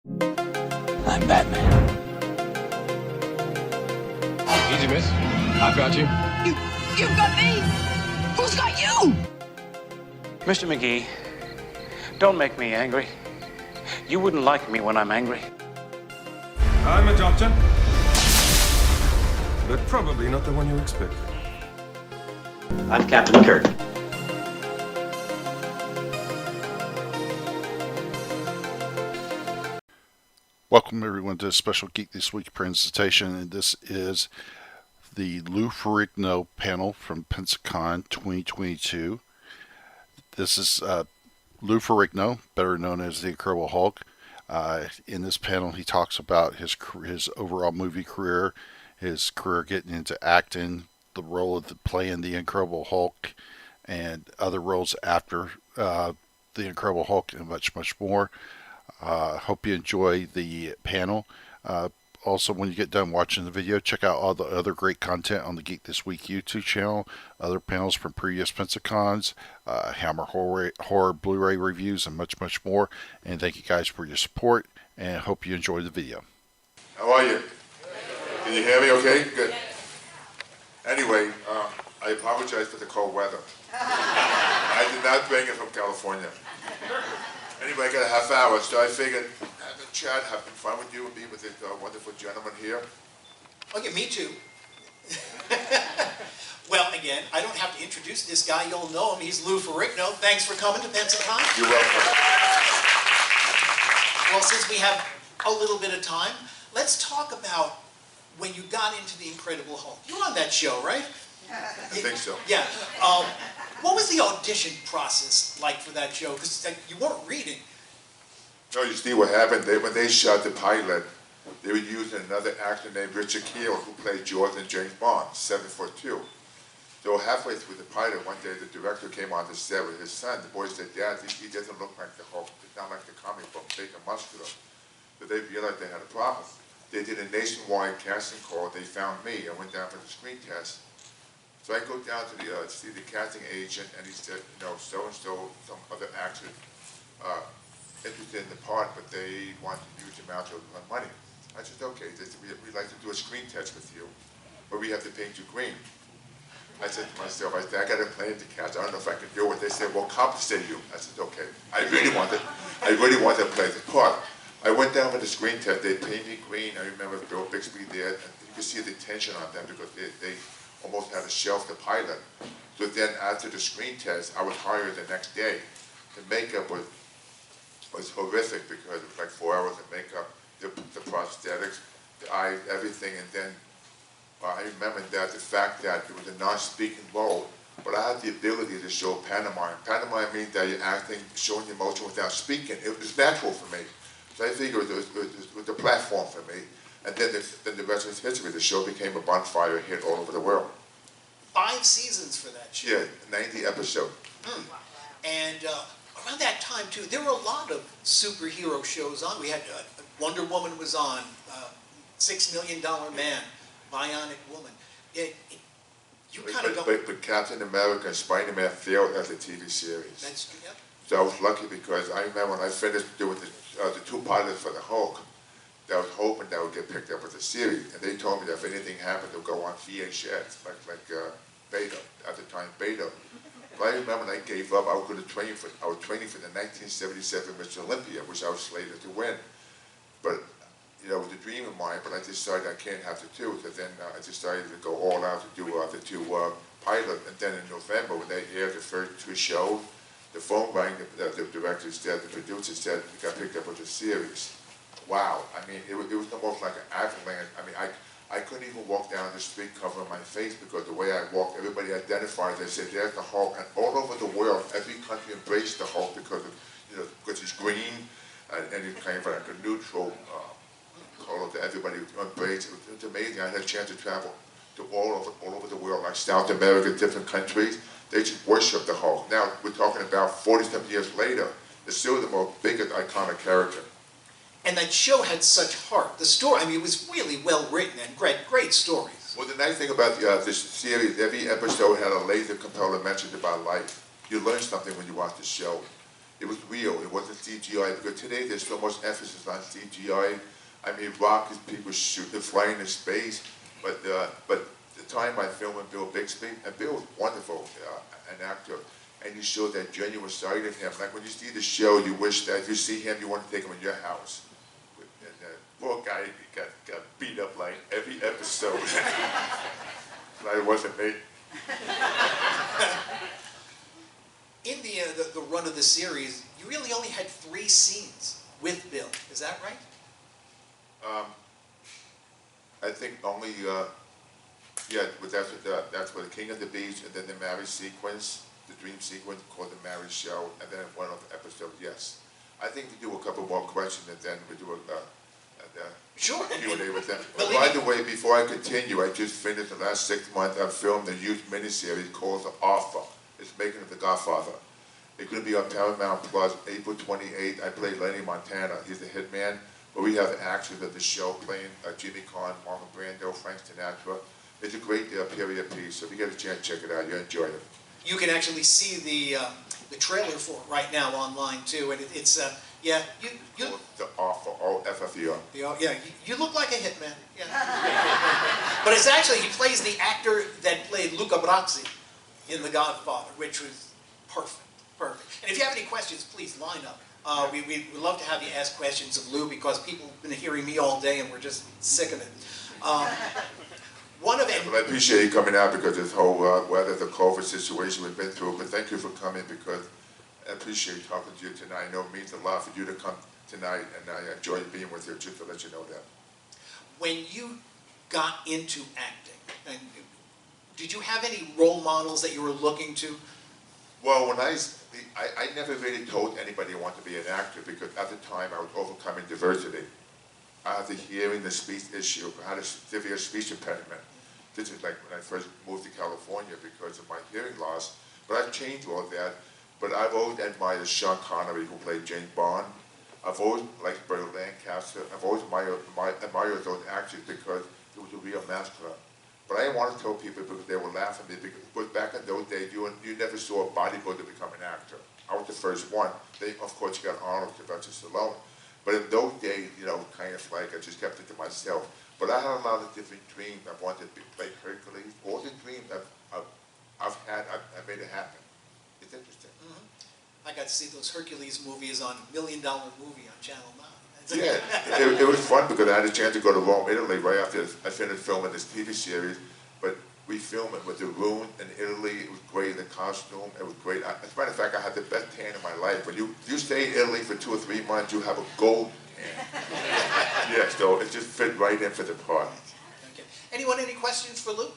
I'm Batman. Easy, miss. I've got you. You've got me? Who's got you? Mr. McGee, don't make me angry. You wouldn't like me when I'm angry. I'm a doctor, but probably not the one you expect. I'm Captain Kirk. Welcome everyone to a special Geek This Week presentation, and this is the Lou Ferrigno panel from Pensacon 2022. This is Lou Ferrigno, better known as the Incredible Hulk. In this panel, he talks about his overall movie career, his career getting into acting, the role of playing the Incredible Hulk, and other roles after the Incredible Hulk, and much, much more. Hope you enjoy the panel. Also, when you get done watching the video, check out all the other great content on the Geek This Week YouTube channel, other panels from previous Pensacons, Hammer Horror Blu-ray reviews, and much, much more. And thank you guys for your support, and hope you enjoy the video. How are you? Can you hear me okay? Good. Anyway, I apologize for the cold weather. I did not bring it from California. Anyway, I got a half hour, so I figured have a chat, having fun with you, and be with this wonderful gentleman here. Okay, me too. Well, again, I don't have to introduce this guy. You'll know him. He's Lou Ferrigno. Thanks for coming to Pensacon. You're welcome. Well, since we have a little bit of time, let's talk about when you got into the Incredible Hulk. You were on that show, right? I think so. Yeah. What was the audition process like for that show? Because you weren't reading. No, you see what happened? When they shot the pilot, they were using another actor named Richard Kiel, who played George in James Bond, 7'2". So halfway through the pilot, one day the director came on the set with his son. The boy said, "Dad, he doesn't look like the Hulk. He's not like the comic book, big and muscular." So they realized they had a problem. They did a nationwide casting call. They found me. I went down for the screen test. So I go down to see the casting agent, and he said, so-and-so, some other actors interested in the part, but they want a huge amount of money. I said, okay, we'd like to do a screen test with you, but we have to paint you green. I said to myself, I got a plan to cast. I don't know if I can do it. They said, well, compensate you. I said, okay. I really wanted to play the part. I went down for the screen test. They painted me green. I remember Bill Bixby there, and you could see the tension on them because they almost had to shelf the pilot. So then after the screen test, I was hired the next day. The makeup was horrific because it was like 4 hours of makeup, the prosthetics, the eyes, everything. And then I remember that the fact that it was a non-speaking role, but I had the ability to show pantomime. Pantomime means that you're acting, showing emotion without speaking. It was natural for me. So I figured it was a platform for me. And then the rest of history. The show became a bonfire hit all over the world. 5 seasons for that show. Yeah, 90 episodes. And around that time, too, there were a lot of superhero shows on. We had Wonder Woman was on, $6 Million Man, Bionic Woman. But Captain America and Spider-Man failed as a TV series. That's true, yep. So I was lucky because I remember when I finished doing the 2 pilots for the Hulk, I was hoping that would get picked up as a series, and they told me that if anything happened, it would go on VHS, like Beta, at the time Beta. But I remember when I gave up, I was training for the 1977 Mr. Olympia, which I was slated to win. But, it was a dream of mine, but I decided I can't have the 2, so then I decided to go all out to do the 2 pilot. And then in November, when they aired the first 2 shows, the phone rang, the director said, the producer said, we got picked up with the series. Wow, I mean, it was almost like an avalanche. I mean, I couldn't even walk down the street covering my face because the way I walked, everybody identified. They said, there's the Hulk. And all over the world, every country embraced the Hulk because because he's green and he's kind of like a neutral color that everybody embraced. It was amazing. I had a chance to travel to all over the world, like South America, different countries. They just worship the Hulk. Now, we're talking about 40-some years later, it's still the most biggest iconic character. And that show had such heart. The story, I mean, it was really well written and great stories. Well, the nice thing about this series, every episode had a laser component mentioned about life. You learn something when you watch the show. It was real. It wasn't CGI. Because today there's so much emphasis on CGI. I mean, rockets, people shooting, flying in space. But the time I filmed with Bill Bixby, and Bill was wonderful, an actor, and he showed that genuine side of him. Like when you see the show, you wish that if you see him, you want to take him in your house. And poor guy got beat up like every episode. Like it wasn't me. In the run of the series, you really only had 3 scenes with Bill. Is that right? I think only, yeah, but that's what the King of the Beach, and then the marriage sequence, the dream sequence called the marriage show, and then one other episode, yes. I think we do a couple more questions, and then we do a Sure. Q&A with them. By the way, before I continue, I just finished the last 6 months. I filmed a huge miniseries called The Offer. It's making of The Godfather. It's going to be on Paramount Plus April 28th. I play Lenny Montana. He's the hitman. But we have actors of the show playing Jimmy Kahn, Marlon Brando, Frank Sinatra. It's a great period piece. So if you get a chance, check it out. You'll enjoy it. You can actually see the trailer for it right now online too, and it's yeah. You The Offer, O-F-F-E-R. yeah. You look like a hitman. Yeah. But it's actually he plays the actor that played Luca Brasi in The Godfather, which was perfect. And if you have any questions, please line up. We'd love to have you ask questions of Lou because people have been hearing me all day and we're just sick of it. Well, I appreciate you coming out because this whole weather, the COVID situation we've been through. But thank you for coming because I appreciate talking to you tonight. I know it means a lot for you to come tonight, and I enjoy being with you. Just to let you know that. When you got into acting, and did you have any role models that you were looking to? Well, when I never really told anybody I wanted to be an actor because at the time I was overcoming diversity. I had the hearing, the speech issue. I had a severe speech impediment. This is like when I first moved to California because of my hearing loss. But I've changed all that. But I've always admired Sean Connery, who played James Bond. I've always liked Burt Lancaster. I've always admired those actors because it was a real massacre. But I didn't want to tell people because they were laughing at me because back in those days, you never saw a bodybuilder become an actor. I was the first one. Of course, you got Arnold, Sylvester Stallone. But in those days, kind of like I just kept it to myself. But I had a lot of different dreams. I wanted to play Hercules. All the dreams I've had, I made it happen. It's interesting. Mm-hmm. I got to see those Hercules movies on $1 Million Movie on Channel 9. Yeah, it was fun because I had a chance to go to Rome, Italy right after I finished filming this TV series. But we filmed it with the room in Italy. It was great, the costume, it was great. As a matter of fact, I had the best tan in my life. When you stay in Italy for 2 or 3 months, you have a gold tan. Yeah, so it just fit right in for the part. Okay. Anyone, any questions for Lou?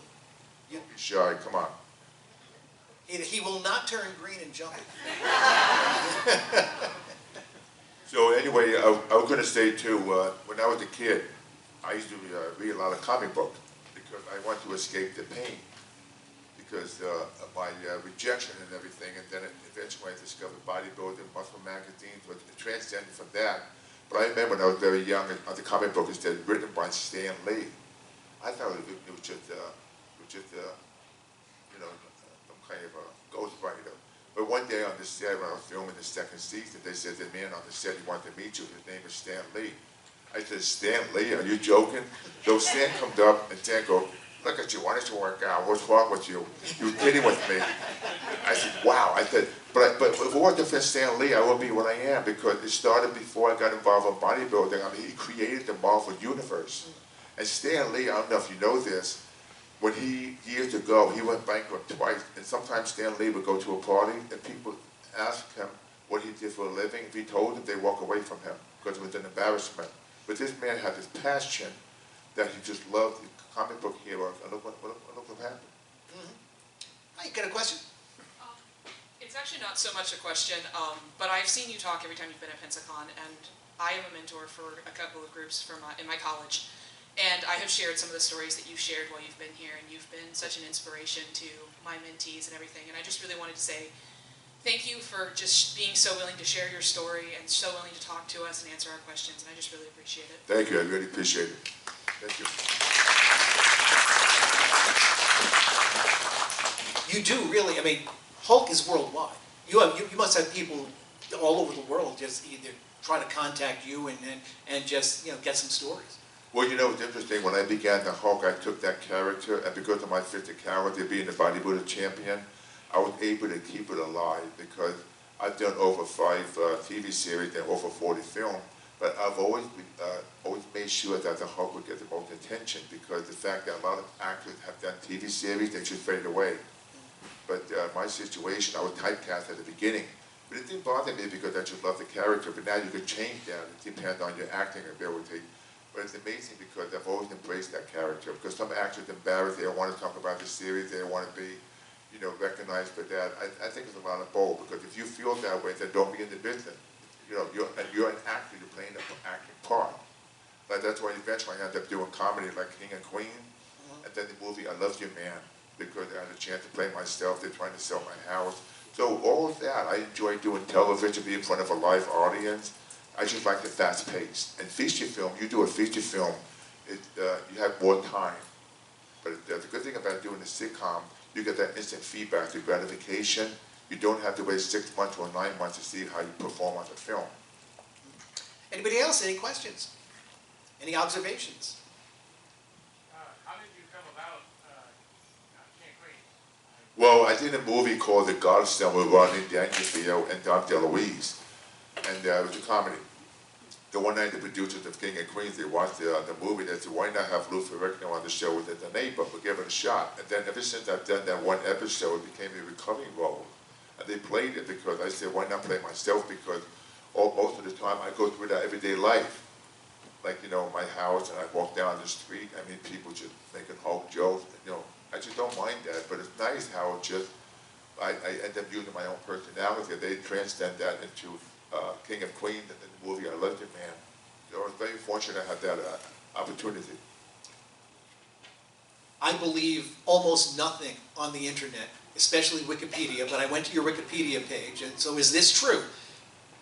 Don't be shy, come on. He will not turn green and jump. So anyway, I was going to say too, when I was a kid, I used to read a lot of comic books because I wanted to escape the pain because of my rejection and everything. And then eventually I discovered bodybuilding, muscle magazines, but it transcended from that. But I remember when I was very young, the comic book is written by Stan Lee. I thought it was just some kind of a ghostwriter. But one day on the set, when I was filming the 2nd season, they said the man on the set, he wanted to meet you. His name is Stan Lee. I said, Stan Lee, are you joking? So Stan comes up and Stan goes, look at you, why don't you work out? What's wrong with you? You're kidding with me. I said, wow. I said, but if it wasn't for Stan Lee, I wouldn't be what I am because it started before I got involved in bodybuilding. I mean, he created the Marvel Universe. And Stan Lee, I don't know if you know this, when years ago, he went bankrupt twice, and sometimes Stan Lee would go to a party, and people asked him what he did for a living. If he told them, they'd walk away from him, because it was an embarrassment. But this man had this passion that he just loved the comic book heroes, and look what happened. Mm-hmm. Hi, got a question? It's actually not so much a question, but I've seen you talk every time you've been at Pensacon, and I am a mentor for a couple of groups from in my college. And I have shared some of the stories that you've shared while you've been here, and you've been such an inspiration to my mentees and everything. And I just really wanted to say thank you for just being so willing to share your story and so willing to talk to us and answer our questions. And I just really appreciate it. Thank you. I really appreciate it. Thank you. You do really. I mean, Hulk is worldwide. You must have people all over the world just either try to contact you and just, get some stories. Well, it's interesting. When I began the Hulk, I took that character, and because of my physicality, being a bodybuilder champion, I was able to keep it alive because I've done over 5 TV series and over 40 films, but I've always made sure that the Hulk would get the most attention because the fact that a lot of actors have done TV series, they just fade away. But my situation, I was typecast at the beginning. But it didn't bother me because I just loved the character. But now you can change that. It depends on your acting ability. But it's amazing because I've always embraced that character. Because some actors are embarrassed. They don't want to talk about the series. They don't want to be, recognized for that. I think it's a lot of bold because if you feel that way, then don't be in the business. You're an actor. You're playing an acting part. Like that's why eventually I ended up doing comedy like King and Queen. And then the movie I Loved Your Man because I had a chance to play myself. They're trying to sell my house. So all of that, I enjoy doing television, be in front of a live audience. I just like the fast pace. And feature film, you do a feature film, you have more time. But the good thing about doing a sitcom, you get that instant feedback, the gratification. You don't have to wait 6 months or 9 months to see how you perform on the film. Anybody else? Any questions? Any observations? How did you come about King of Queens? Well, I did a movie called The Godson with Rodney Dangerfield and Dom DeLuise, and it was a comedy. The one night the producers of King and Queens, they watched the movie, they said, why not have Lou Ferrigno on the show with the neighbor? We'll give it a shot. And then ever since I've done that one episode, it became a recurring role. And they played it because I said, why not play myself? Because most of the time I go through that everyday life. Like, my house, and I walk down the street, I mean, people just making Hulk jokes, I just don't mind that, but it's nice how I end up using my own personality. They transcend that into King of Queens and then the movie I Loved Your Man. So I was very fortunate to have that opportunity. I believe almost nothing on the internet, especially Wikipedia, but I went to your Wikipedia page, and so is this true?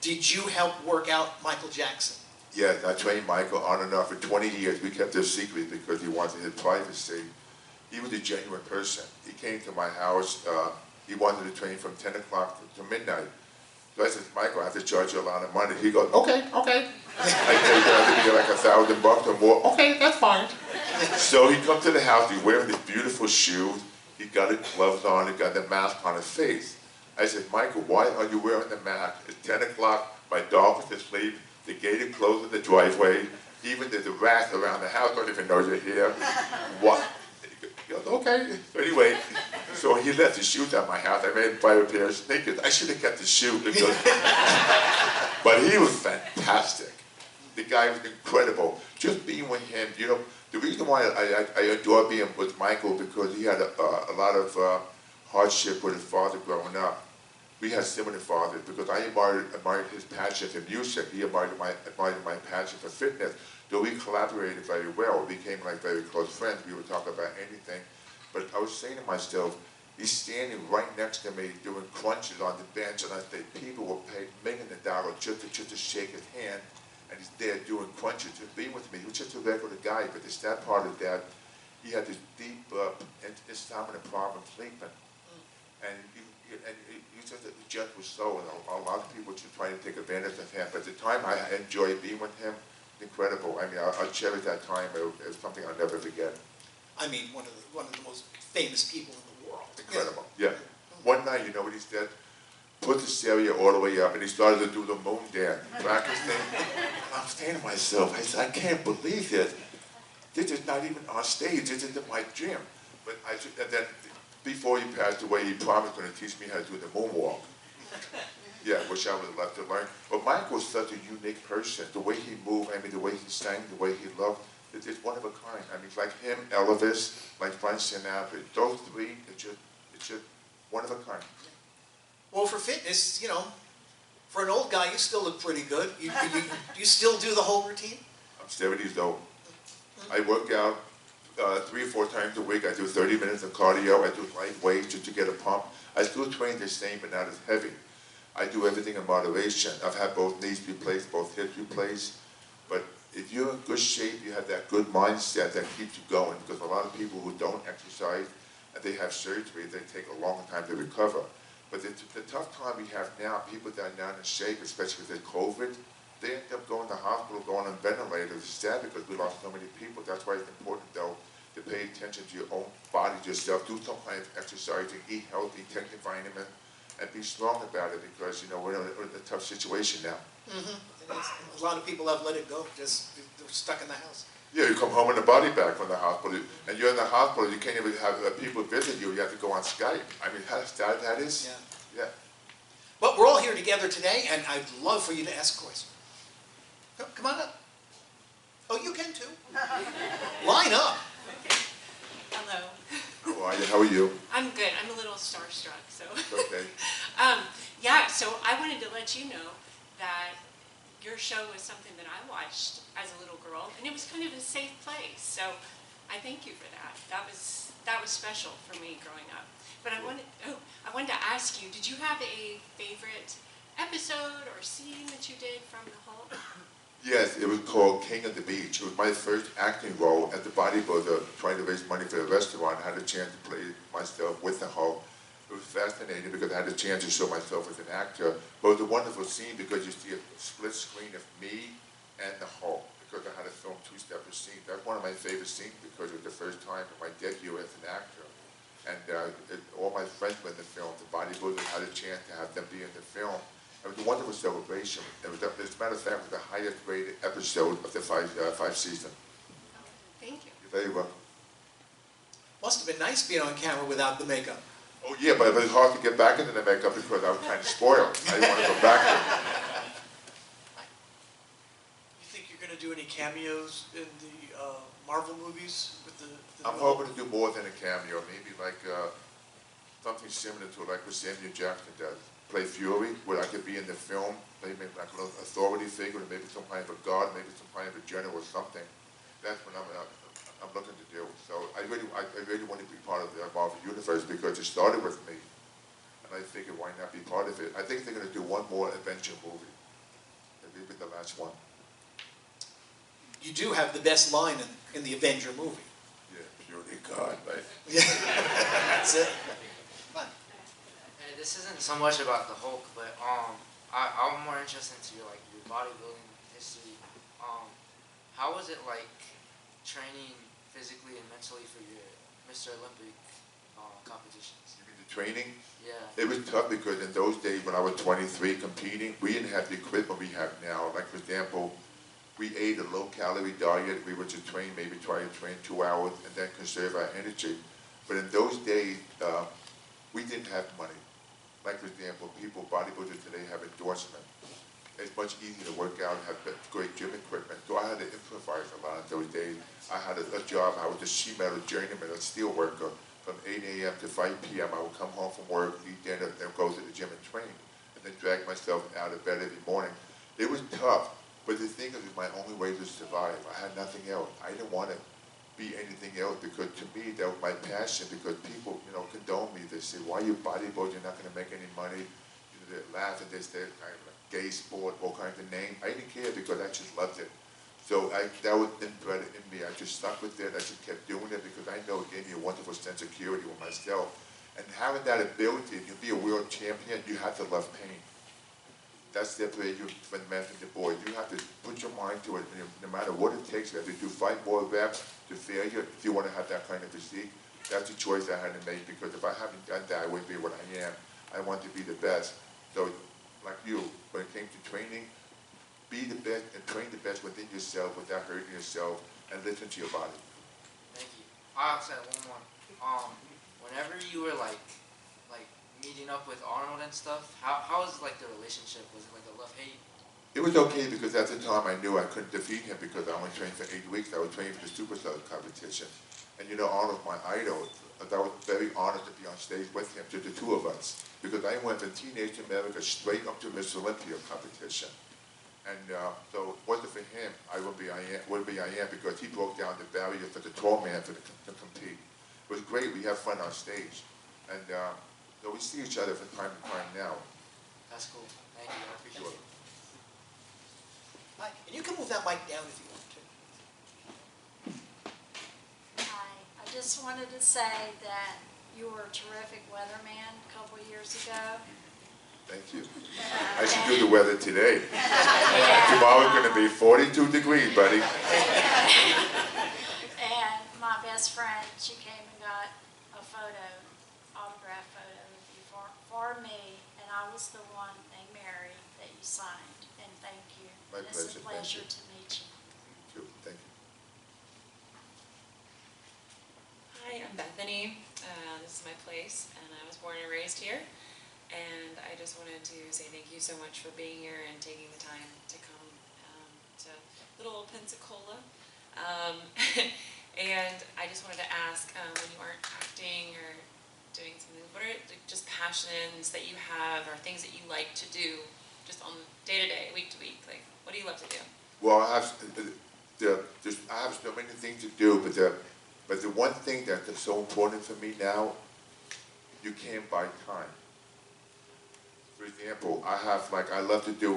Did you help work out Michael Jackson? Yes, I trained Michael on and off for 20 years. We kept this secret because he wanted his privacy. He was a genuine person. He came to my house. He wanted to train from 10 o'clock to midnight. So I said, Michael, I have to charge you a lot of money. He goes, okay. I said, like $1,000 or more. Okay, that's fine. So he comes to the house. He's wearing these beautiful shoes. He got his gloves on. He got the mask on his face. I said, Michael, why are you wearing the mask? It's 10 o'clock. My dog is asleep. The gate is closed in the driveway. Even the rats around the house don't even know you're here. What? He goes, okay. So anyway, so he left his shoes at my house. I made him buy a pair of sneakers. I should have kept the shoe because, but he was fantastic. The guy was incredible. Just being with him, the reason why I adore being with Michael because he had a lot of hardship with his father growing up. We had similar fathers because I admired his passion for music. He admired my passion for fitness. So we collaborated very well. We became like very close friends. We would talk about anything. But I was saying to myself, he's standing right next to me doing crunches on the bench, and I think people will pay millions of dollars just to shake his hand, and he's there doing crunches, just being with me. He was just a regular guy, but the sad part is that he had this deep insomnia problem sleeping. And he's just a gentle soul, and a lot of people just trying to take advantage of him. But the time I enjoyed being with him, incredible. I mean, I'll cherish that time. It's something I'll never forget. I mean, one of the most famous people in the world. Incredible, yeah. One night, you know what he said? Put the stereo all the way up, and he started to do the moon dance. Practicing. I'm saying to myself, I said, I can't believe it. This is not even on stage. This is in my gym. But and then before he passed away, he promised going to teach me how to do the moonwalk. Yeah, which I would have loved to learn. But Michael was such a unique person. The way he moved, I mean, the way he sang, the way he loved, it's one of a kind. I mean, like him, Elvis, like Frank Sinatra, those three, it's just one of a kind. Well, for fitness, for an old guy, you still look pretty good. You still do the whole routine? I'm 70 years old. I work out 3 or 4 times a week. I do 30 minutes of cardio. I do light weights just to get a pump. I still train the same, but not as heavy. I do everything in moderation. I've had both knees replaced, both hips replaced. But if you're in good shape, you have that good mindset that keeps you going. Because a lot of people who don't exercise and they have surgery, they take a long time to recover. But the tough time we have now, people that are not in shape, especially with the COVID, they end up going to the hospital, going on ventilators. It's sad because we lost so many people. That's why it's important, though, to pay attention to your own body, yourself, do some kind of exercising, eat healthy, take the vitamin, and be strong about it because, you know, we're in a tough situation now. A lot of people have let it go, just they're stuck in the house. Yeah, you come home with the body back from the hospital, and you're in the hospital, you can't even have people visit you, you have to go on Skype. I mean, how sad that is? Yeah. But we're all here together today, and I'd love for you to ask a question. Come on up. Oh, you can too. Line up. Hello. How are you? I'm good. I'm a little starstruck, so. Okay. Yeah, so I wanted to let you know that your show was something that I watched as a little girl, and it was kind of a safe place. So I thank you for that. That was special for me growing up. But I wanted to ask you, did you have a favorite episode or scene that you did from the Hulk? Yes, it was called King of the Beach. It was my first acting role as the bodybuilder trying to raise money for the restaurant. I had a chance to play myself with the Hulk. It was fascinating because I had a chance to show myself as an actor. But it was a wonderful scene because you see a split screen of me and the Hulk because I had to film two separate scenes. That's one of my favorite scenes because it was the first time in my debut as an actor. And all my friends were in the film. The bodybuilders had a chance to have them be in the film. It was a wonderful celebration. It was, as a matter of fact, it was the highest rated episode of the five season. Thank you. You're very welcome. Must have been nice being on camera without the makeup. Oh yeah, but it was hard to get back into the makeup because I was kind of spoiled. I didn't want to go back there. You think you're going to do any cameos in the Marvel movies with the I'm hoping to do more than a cameo, maybe like something similar to like what Samuel Jackson does. Play Fury, where I could be in the film, maybe like an authority figure, maybe some kind of a god, maybe some kind of a general or something. That's what I'm looking to do. So I really want to be part of the Marvel Universe because it started with me. And I figured why not be part of it. I think they're going to do one more adventure movie. Maybe the last one. You do have the best line in the Avenger movie. Yeah, purely God, right? Yeah, that's it. This isn't so much about the Hulk, but I'm more interested into your bodybuilding history. How was it like training physically and mentally for your Mr. Olympic competitions? You mean the training? Yeah. It was tough because in those days when I was 23 competing, we didn't have the equipment we have now. Like for example, we ate a low-calorie diet. We would just train, maybe try to train 2 hours and then conserve our energy. But in those days, we didn't have money. Like for example, bodybuilders today have endorsement. It's much easier to work out and have great gym equipment. So I had to improvise a lot in those days. I had a job, I was a sheet metal journeyman, a steel worker. From 8 a.m. to 5 p.m. I would come home from work, eat dinner, then go to the gym and train. And then drag myself out of bed every morning. It was tough, but the thing is, it was my only way to survive. I had nothing else. I didn't want to be anything else because to me, that was my passion because people, condone me. They say, why you bodybuilding? You're not going to make any money. They laugh and they say, kind of like gay sport, all kinds of names. I didn't care because I just loved it. So that was inbred in me. I just stuck with it. I just kept doing it because I know it gave me a wonderful sense of security with myself. And having that ability to be a world champion, you have to love pain. That's the way you from the man from the boy. You have to put your mind to it, no matter what it takes. You have to do 5 more reps to failure if you want to have that kind of physique. That's a choice I had to make because if I haven't done that, I wouldn't be what I am. I want to be the best. So, like you, when it came to training, be the best and train the best within yourself without hurting yourself and listen to your body. Thank you. I'll say one more. Whenever you were meeting up with Arnold and stuff, how was the relationship? Was it like a love-hate? It was okay because at the time I knew I couldn't defeat him because I only trained for 8 weeks. I was training for the Superstar competition. And Arnold's my idol. I was very honored to be on stage with him, just the two of us. Because I went from Teenage America straight up to Miss Olympia competition. And so it wasn't for him, I wouldn't be I am because he broke down the barrier for the tall man to compete. It was great, we have fun on stage. And so we see each other from time to time now. That's cool, thank you, I appreciate it. Hi, and you can move that mic down if you want to. Hi, I just wanted to say that you were a terrific weatherman a couple of years ago. Thank you. I should do the weather today. Tomorrow's going to be 42 degrees, buddy. And my best friend, she came and got a photo, autograph photo of you for me, and I was the one named Mary that you signed. And thank you. My It's pleasure. a pleasure to meet you. Thank you. Hi, I'm Bethany. This is my place, and I was born and raised here. And I just wanted to say thank you so much for being here and taking the time to come to little old Pensacola. And I just wanted to ask, when you aren't acting or doing something, what are just passions that you have or things that you like to do just on day to day, week to week? Like, what do you love to do? Well, I have so many things to do, but the one thing that's so important for me now, you can't buy time. For example, I love to do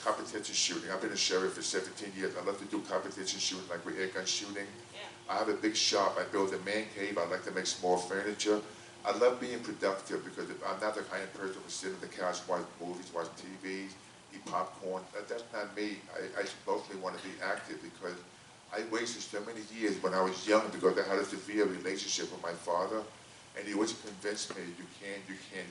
competition shooting. I've been a sheriff for 17 years. I love to do competition shooting, like with air gun shooting. Yeah. I have a big shop. I build a man cave. I like to make small furniture. I love being productive because I'm not the kind of person who sit on the couch, watch movies, watch TV, eat popcorn. That's not me. I mostly want to be active because I wasted so many years when I was young because I had a severe relationship with my father. And he always convinced me, you can,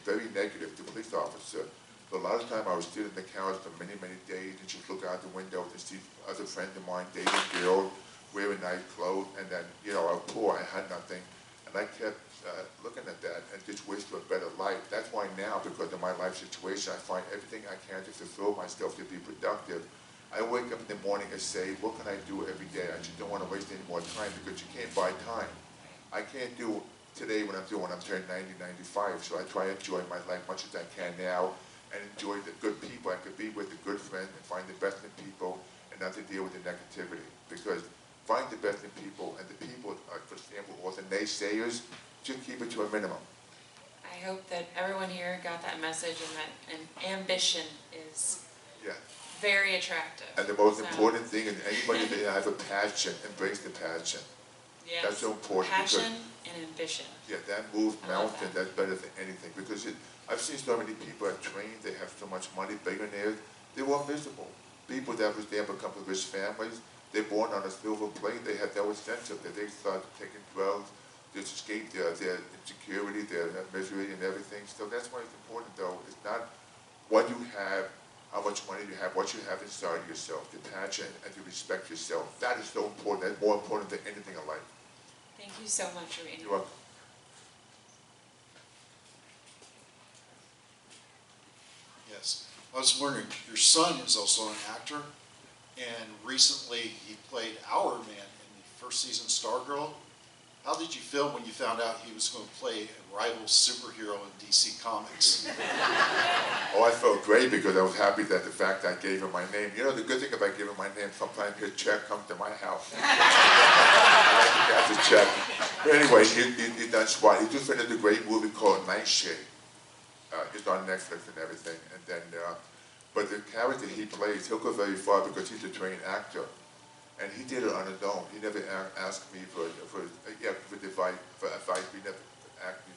very negative, the police officer. So a lot of time I would sit on the couch for many, many days and just look out the window and see other friends of mine dating girls, wearing nice clothes, and then, I was poor, I had nothing. And I kept looking at that and just wished for a better life. That's why now, because of my life situation, I find everything I can to fulfill myself, to be productive. I wake up in the morning and say, what can I do every day? I just don't want to waste any more time because you can't buy time. I can't do today when I'm turning 90, 95, so I try to enjoy my life much as I can now and enjoy the good people I could be with, the good friends, and find the best in people and not to deal with the negativity. Because find the best in people, and the people, for example, all the naysayers, just keep it to a minimum. I hope that everyone here got that message and that ambition is very attractive. And the most important thing is anybody that has a passion, embrace the passion. Yes. That's so important. Passion and ambition. Yeah, that moves mountains. That's better than anything. Because I've seen so many people at trains, they have so much money, billionaires, they're all miserable. People that was there become from rich families, they're born on a silver plate, they have no incentive that they start taking drugs, to escape their insecurity, their misery and everything. So that's why it's important though, it's not what you have, how much money you have, what you have inside yourself, the passion and to respect yourself. That is so important, that's more important than anything in life. Thank you so much for being here. You're welcome. Yes. I was wondering, your son is also an actor, and recently he played our man in the first season Stargirl. How did you feel when you found out he was going to play a rival superhero in DC Comics? Oh, I felt great because I was happy that the fact I gave him my name. You know, the good thing about giving my name, sometimes his check comes to my house. I like to get the check. But anyway, he done SWAT. He just finished a great movie called Nightshade. It's on Netflix and everything. And then, but the character he plays, he'll go very far because he's a trained actor. And he did it on his own. He never asked me for advice. He never asked me,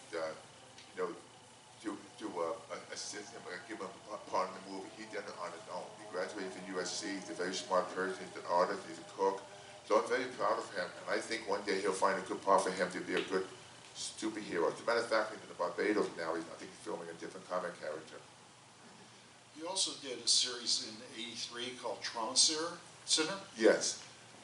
to assist him or give him a part of the movie. He did it on his own. He graduated from USC. He's a very smart person. He's an artist. He's a cook. So I'm very proud of him. And I think one day he'll find a good part for him to be a good superhero. As a matter of fact, he's in Barbados now. I think he's filming a different comic character. You also did a series in '83 called Trauma Center. Yes.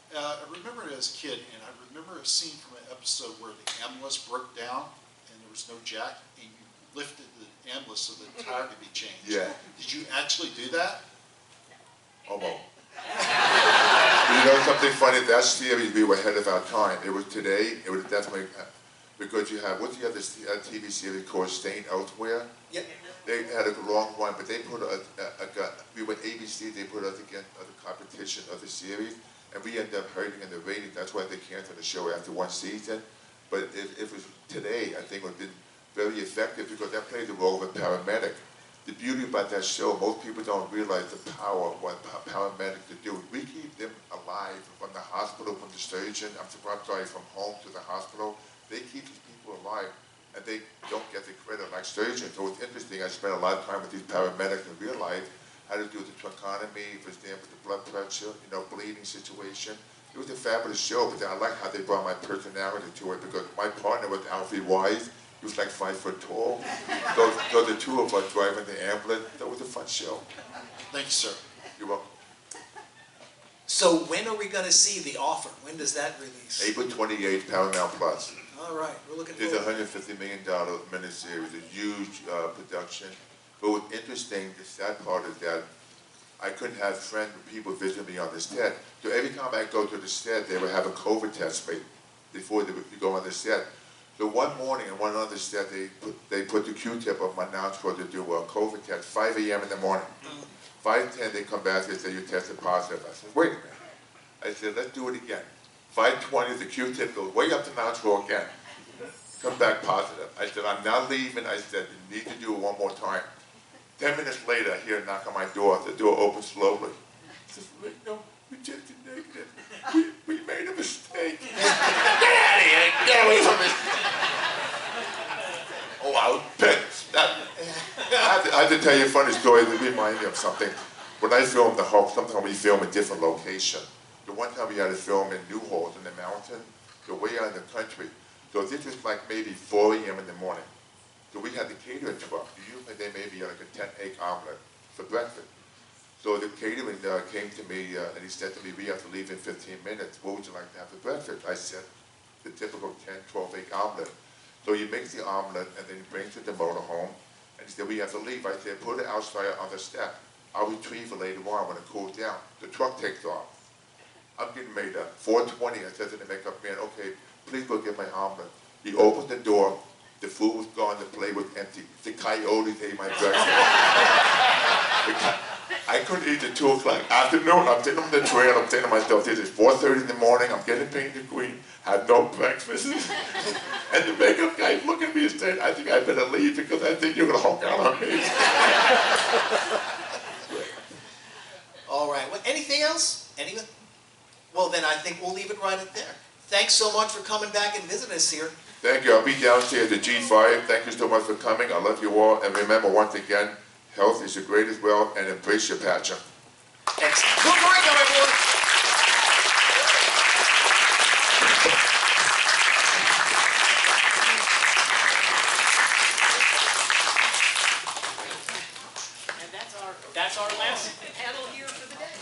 I remember it as a kid, and I remember a scene from an episode where the ambulance broke down and there was no jack, and you lifted the ambulance so the tire could be changed. Yeah. Did you actually do that? Almost. You know something funny? That series, we were ahead of our time. It was today, it was definitely, because you have, what's the other TV series called Staying Elsewhere? Yep. They had a long one, but they put we went ABC, they put us against other competition, other series, and we ended up hurting in the ratings. That's why they canceled the show after one season. But if it was today, I think it would have been very effective because that played the role of a paramedic. The beauty about that show, most people don't realize the power of what paramedics do. We keep them alive from the hospital, from the surgeon, from home to the hospital. They keep these people alive. and they don't get the credit like surgeons. So it's interesting, I spent a lot of time with these paramedics in real life, how to do the tracheotomy, for example, the blood pressure, bleeding situation. It was a fabulous show, but I like how they brought my personality to it, because my partner was Alfie Wise. He was like 5 foot tall. Those the two of us driving the ambulance. That was a fun show. Thank you, sir. You're welcome. So when are we going to see The Offer? When does that release? April 28th, Paramount Plus. All right, we're looking It's a forward. $150 million miniseries, a huge production. But what's interesting, the sad part is that I couldn't have friends or people visit me on the set. So every time I go to the set, they would have a COVID test me before they would go on the set. So one morning, I went on the set, they put the Q-tip of my nostril to do a COVID test, 5 a.m. in the morning. 5:10, they come back, they say, you tested positive. I said, wait a minute. I said, let's do it again. 5:20, the Q-tip goes way up the nostril again. Come back positive. I said, I'm not leaving. I said, you need to do it one more time. 10 minutes later, I hear a knock on my door. The door opens slowly. I said, no, we tested negative. We made a mistake. Get out of here. Get away from me. Oh, I was pissed. I have to tell you a funny story that reminds me of something. When I filmed The Hulk, sometimes we film in different locations. The one time we had to film in New Halls in the mountain, so way out in the country. So this was like maybe 4 a.m. in the morning. So we had the catering truck. Usually they made me like a 10-egg omelet for breakfast. So the catering came to me and he said to me, we have to leave in 15 minutes. What would you like to have for breakfast? I said, the typical 10, 12-egg omelet. So he makes the omelet and then he brings it to the motorhome. And he said, we have to leave. I said, put it outside on the step. I'll retrieve it later on when it cools down. The truck takes off. I'm getting made up. 4:20, I said to the makeup man, okay, please go get my omelet. He opened the door. The food was gone. The plate was empty. The coyotes ate my breakfast. I couldn't eat at 2 o'clock afternoon. I'm sitting on the trail. I'm saying to myself, this is 4:30 in the morning. I'm getting painted green. Had no breakfast. And the makeup guy looked at me and said, I think I better leave because I think you're going to honk out on me. All right. Well, anything else? Anything? Well, then I think we'll leave it right at there. Thanks so much for coming back and visiting us here. Thank you. I'll be downstairs at G5. Thank you so much for coming. I love you all. And remember, once again, health is your greatest wealth, and embrace your passion. Excellent. Lou Ferrigno, everyone. And that's our last panel here for the day.